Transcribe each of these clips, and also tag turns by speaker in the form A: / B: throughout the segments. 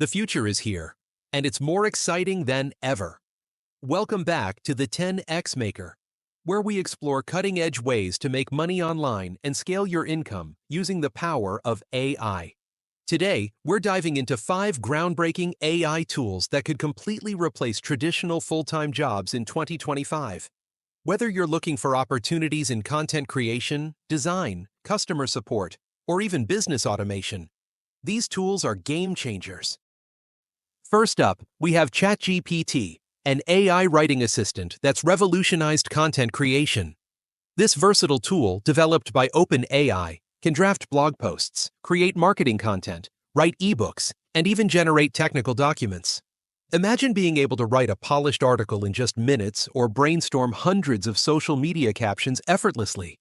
A: The future is here, and it's more exciting than ever. Welcome back to the 10X Maker, where we explore cutting-edge ways to make money online and scale your income using the power of AI. Today, we're diving into 5 groundbreaking AI tools that could completely replace traditional full-time jobs in 2025. Whether you're looking for opportunities in content creation, design, customer support, or even business automation, these tools are game changers. First up, we have ChatGPT, an AI writing assistant that's revolutionized content creation. This versatile tool, developed by OpenAI, can draft blog posts, create marketing content, write eBooks, and even generate technical documents. Imagine being able to write a polished article in just minutes or brainstorm hundreds of social media captions effortlessly.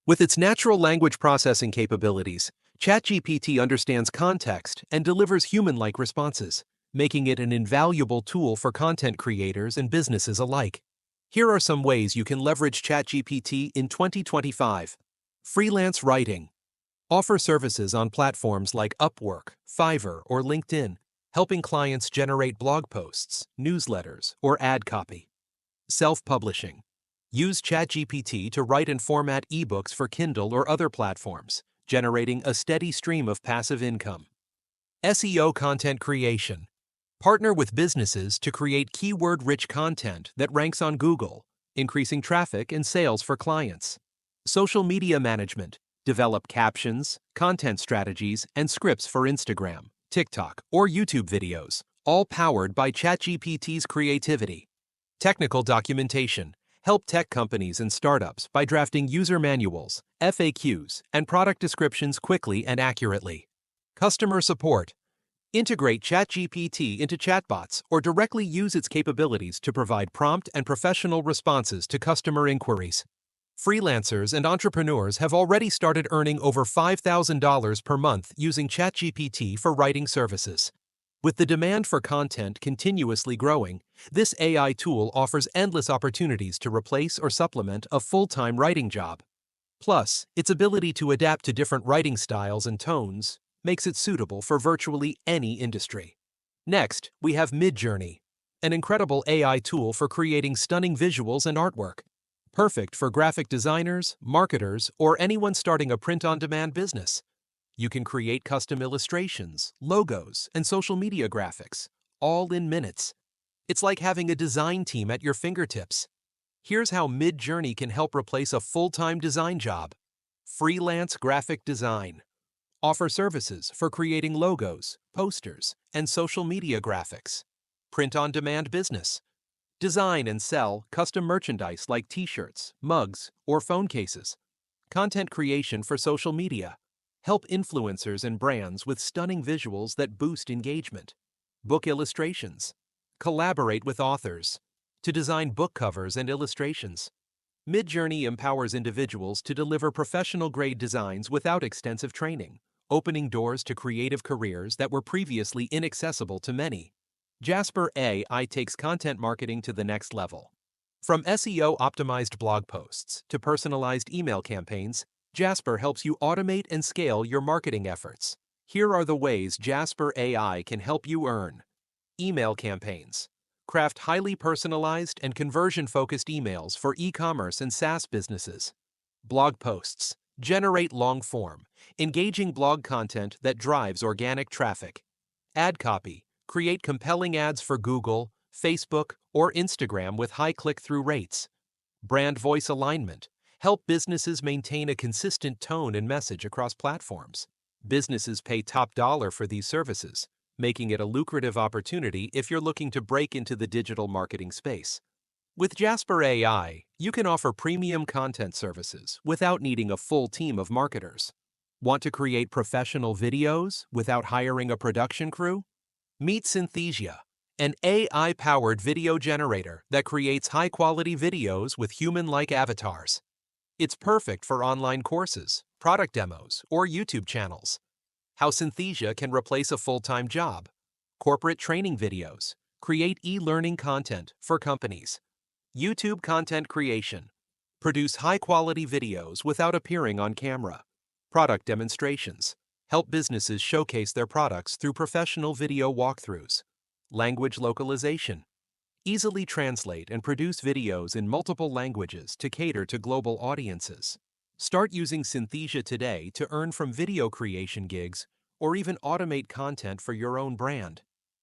A: With its natural language processing capabilities, ChatGPT understands context and delivers human-like responses, making it an invaluable tool for content creators and businesses alike. Here are some ways you can leverage ChatGPT in 2025. Freelance writing. Offer services on platforms like Upwork, Fiverr, or LinkedIn, helping clients generate blog posts, newsletters, or ad copy. Self-publishing. Use ChatGPT to write and format eBooks for Kindle or other platforms, generating a steady stream of passive income. SEO content creation. Partner with businesses to create keyword-rich content that ranks on Google, increasing traffic and sales for clients. Social media management. Develop captions, content strategies, and scripts for Instagram, TikTok, or YouTube videos, all powered by ChatGPT's creativity. Technical documentation. Help tech companies and startups by drafting user manuals, FAQs, and product descriptions quickly and accurately. Customer support. Integrate ChatGPT into chatbots or directly use its capabilities to provide prompt and professional responses to customer inquiries. Freelancers and entrepreneurs have already started earning over $5,000 per month using ChatGPT for writing services. With the demand for content continuously growing, this AI tool offers endless opportunities to replace or supplement a full-time writing job. Plus, its ability to adapt to different writing styles and tones makes it suitable for virtually any industry. Next, we have MidJourney, an incredible AI tool for creating stunning visuals and artwork. Perfect for graphic designers, marketers, or anyone starting a print-on-demand business. You can create custom illustrations, logos, and social media graphics, all in minutes. It's like having a design team at your fingertips. Here's how MidJourney can help replace a full-time design job. Freelance graphic design. Offer services for creating logos, posters, and social media graphics. Print-on-demand business. Design and sell custom merchandise like t-shirts, mugs, or phone cases. Content creation for social media. Help influencers and brands with stunning visuals that boost engagement. Book illustrations. Collaborate with authors to design book covers and illustrations. MidJourney empowers individuals to deliver professional-grade designs without extensive training, opening doors to creative careers that were previously inaccessible to many. Jasper AI takes content marketing to the next level. From SEO-optimized blog posts to personalized email campaigns, Jasper helps you automate and scale your marketing efforts. Here are the ways Jasper AI can help you earn. Email campaigns. Craft highly personalized and conversion-focused emails for e-commerce and SaaS businesses. Blog posts. Generate long-form, engaging blog content that drives organic traffic. Ad copy. Create compelling ads for Google, Facebook, or Instagram with high click-through rates. Brand voice alignment. Help businesses maintain a consistent tone and message across platforms. Businesses pay top dollar for these services, making it a lucrative opportunity if you're looking to break into the digital marketing space. With Jasper AI, you can offer premium content services without needing a full team of marketers. Want to create professional videos without hiring a production crew? Meet Synthesia, an AI-powered video generator that creates high-quality videos with human-like avatars. It's perfect for online courses, product demos, or YouTube channels. How Synthesia can replace a full-time job. Corporate training videos. Create e-learning content for companies. YouTube content creation. Produce high-quality videos without appearing on camera. Product demonstrations. help businesses showcase their products through professional video walkthroughs. Language localization. Easily translate and produce videos in multiple languages to cater to global audiences. Start using Synthesia today to earn from video creation gigs or even automate content for your own brand.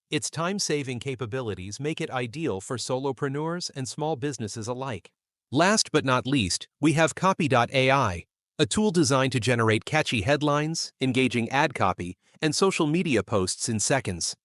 A: Its time-saving capabilities make it ideal for solopreneurs and small businesses alike. Last but not least, we have Copy.ai, a tool designed to generate catchy headlines, engaging ad copy, and social media posts in seconds.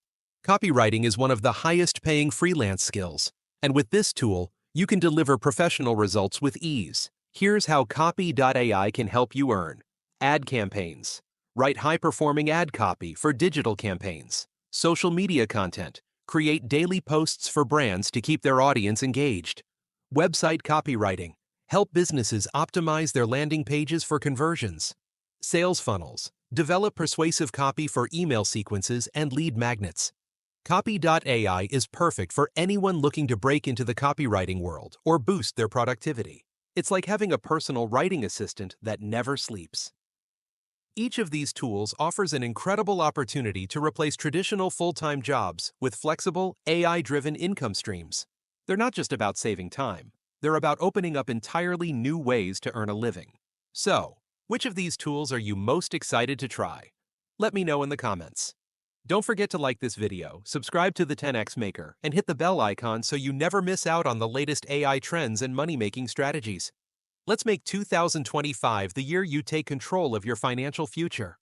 A: Copywriting is one of the highest-paying freelance skills, and with this tool, you can deliver professional results with ease. Here's how Copy.ai can help you earn. Ad campaigns. Write high-performing ad copy for digital campaigns. Social media content. Create daily posts for brands to keep their audience engaged. Website copywriting. Help businesses optimize their landing pages for conversions. Sales funnels. Develop persuasive copy for email sequences and lead magnets. Copy.ai is perfect for anyone looking to break into the copywriting world or boost their productivity. It's like having a personal writing assistant that never sleeps. Each of these tools offers an incredible opportunity to replace traditional full-time jobs with flexible, AI-driven income streams. They're not just about saving time. They're about opening up entirely new ways to earn a living. So, which of these tools are you most excited to try? Let me know in the comments. Don't forget to like this video, subscribe to the 10X Maker, and hit the bell icon so you never miss out on the latest AI trends and money-making strategies. Let's make 2025 the year you take control of your financial future.